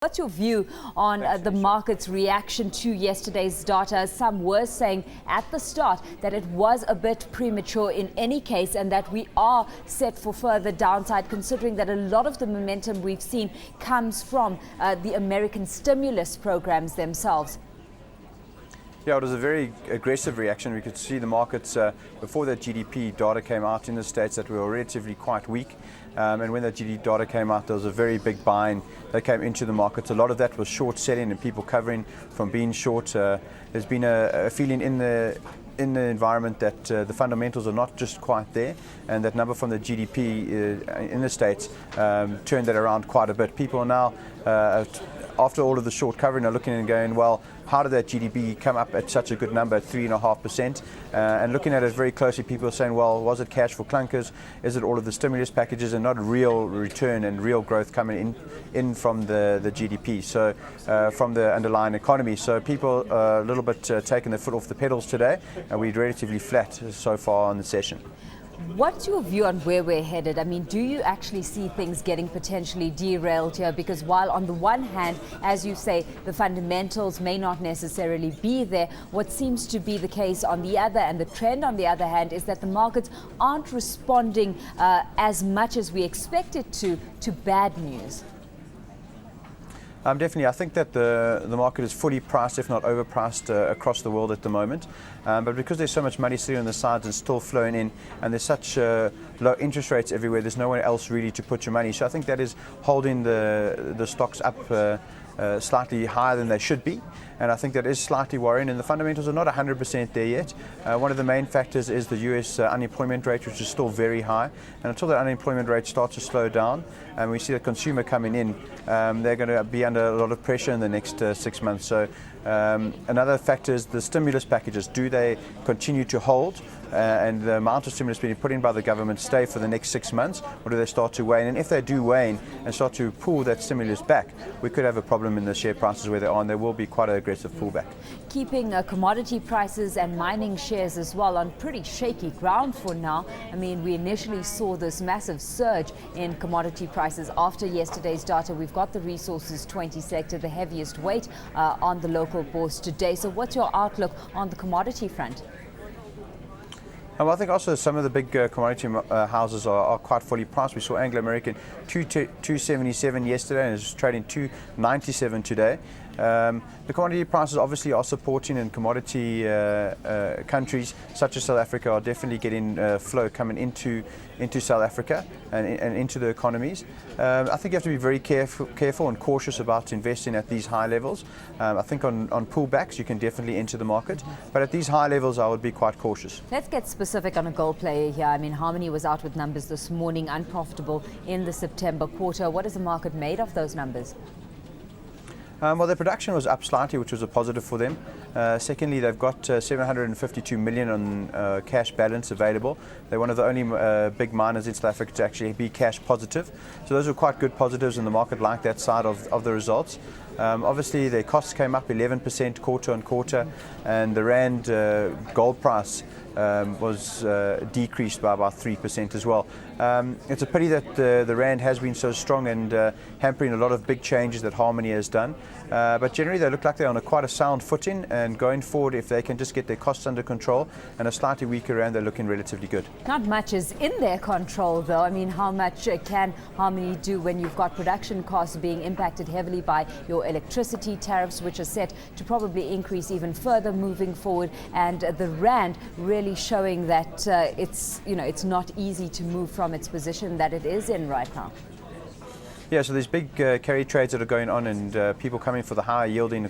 What's your view on the market's reaction to yesterday's data? Some were saying at the start that it was a bit premature in any case and that we are set for further downside, considering that a lot of the momentum we've seen comes from the American stimulus programs themselves. Yeah, it was a very aggressive reaction. We could see the markets before that GDP data came out in the States that were relatively quite weak. And when that GDP data came out, there was a very big buying that came into the markets. A lot of that was short selling and people covering from being short. There's been a feeling in the environment that the fundamentals are not just quite there, and that number from the GDP in the States turned that around quite a bit. People are now, after all of the short covering, are looking and going, well, how did that GDP come up at such a good number, 3.5%? And looking at it very closely, people are saying, well, was it cash for clunkers? Is it all of the stimulus packages and not real return and real growth coming in from the GDP, so from the underlying economy? So people are a little bit taking the foot off the pedals today, and we're relatively flat so far on the session. What's your view on where we're headed? I mean, do you actually see things getting potentially derailed here? Because while on the one hand, as you say, the fundamentals may not necessarily be there, what seems to be the case on the other, and the trend on the other hand, is that the markets aren't responding as much as we expected to bad news. Definitely, I think that the market is fully priced, if not overpriced, across the world at the moment. But because there's so much money sitting on the sides and still flowing in, and there's such low interest rates everywhere, there's nowhere else really to put your money. So I think that is holding the stocks up slightly higher than they should be. And I think that is slightly worrying, and the fundamentals are not 100% there yet. One of the main factors is the US unemployment rate, which is still very high. And until the unemployment rate starts to slow down, and we see the consumer coming in, they're going to be under a lot of pressure in the next 6 months. So another factor is the stimulus packages. Do they continue to hold? And the amount of stimulus being put in by the government stay for the next 6 months, or do they start to wane? And if they do wane and start to pull that stimulus back, we could have a problem in the share prices where they are, and there will be quite an aggressive pullback. Keeping commodity prices and mining shares as well on pretty shaky ground for now. I mean, we initially saw this massive surge in commodity prices after yesterday's data. We've got the resources 20 sector, the heaviest weight on the local bourse today. So what's your outlook on the commodity front? I think also some of the big commodity houses are quite fully priced. We saw Anglo American 277 yesterday and is trading 297 today. The commodity prices obviously are supporting, and commodity countries such as South Africa are definitely getting flow coming into South Africa and into the economies. I think you have to be very careful and cautious about investing at these high levels. I think on pullbacks you can definitely enter the market, but at these high levels I would be quite cautious. Let's get specific on a gold player here. I mean, Harmony was out with numbers this morning, unprofitable in the September quarter. What is the market made of those numbers? Well, their production was up slightly, which was a positive for them. Secondly, they've got 752 million on cash balance available. They're one of the only big miners in South Africa to actually be cash positive. So those were quite good positives, and the market liked that side of the results. Obviously, their costs came up 11% quarter on quarter, and the rand gold price was decreased by about 3% as well. It's a pity that the rand has been so strong and hampering a lot of big changes that Harmony has done. But generally they look like they're on quite a sound footing, and going forward, if they can just get their costs under control and a slightly weaker rand, they're looking relatively good. Not much is in their control though. I mean, how much can Harmony do when you've got production costs being impacted heavily by your electricity tariffs, which are set to probably increase even further moving forward, and the rand really showing that it's not easy to move from its position that it is in right now? Yeah, so there's big carry trades that are going on, and people coming for the higher yielding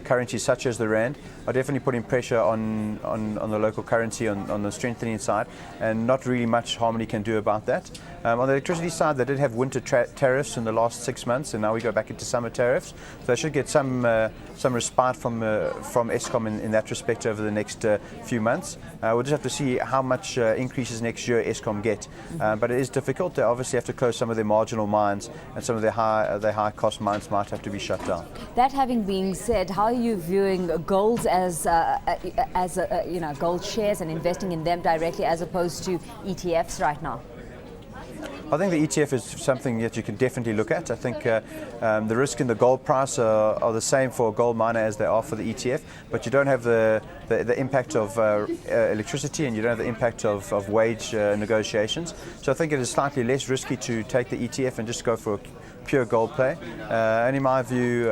currencies such as the rand are definitely putting pressure on the local currency on the strengthening side, and not really much Harmony can do about that. On the electricity side, they did have winter tariffs in the last 6 months, and now we go back into summer tariffs. So they should get some respite from Eskom in that respect over the next few months. We'll just have to see how much increases next year Eskom get. But it is difficult. They obviously have to close some of their marginal mines, and some of their high cost mines might have to be shut down. That having been said, how are you viewing gold as gold shares and investing in them directly as opposed to ETFs right now? I think the ETF is something that you can definitely look at. I think the risk in the gold price are the same for a gold miner as they are for the ETF, but you don't have the impact of electricity, and you don't have the impact of wage negotiations. So I think it is slightly less risky to take the ETF and just go for a pure gold play. And in my view,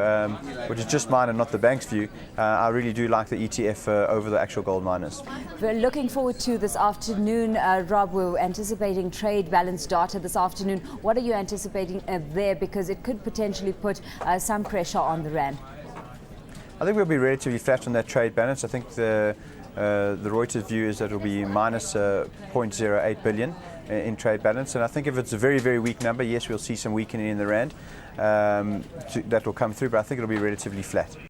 which is just mine and not the bank's view, I really do like the ETF over the actual gold miners. We're looking forward to this afternoon. Rob, we're anticipating trade balance data this afternoon. What are you anticipating there? Because it could potentially put some pressure on the rand. I think we'll be relatively flat on that trade balance. I think the Reuters view is that it will be minus 0.08 billion in trade balance, and I think if it's a very, very weak number, yes, we'll see some weakening in the rand that will come through, but I think it'll be relatively flat.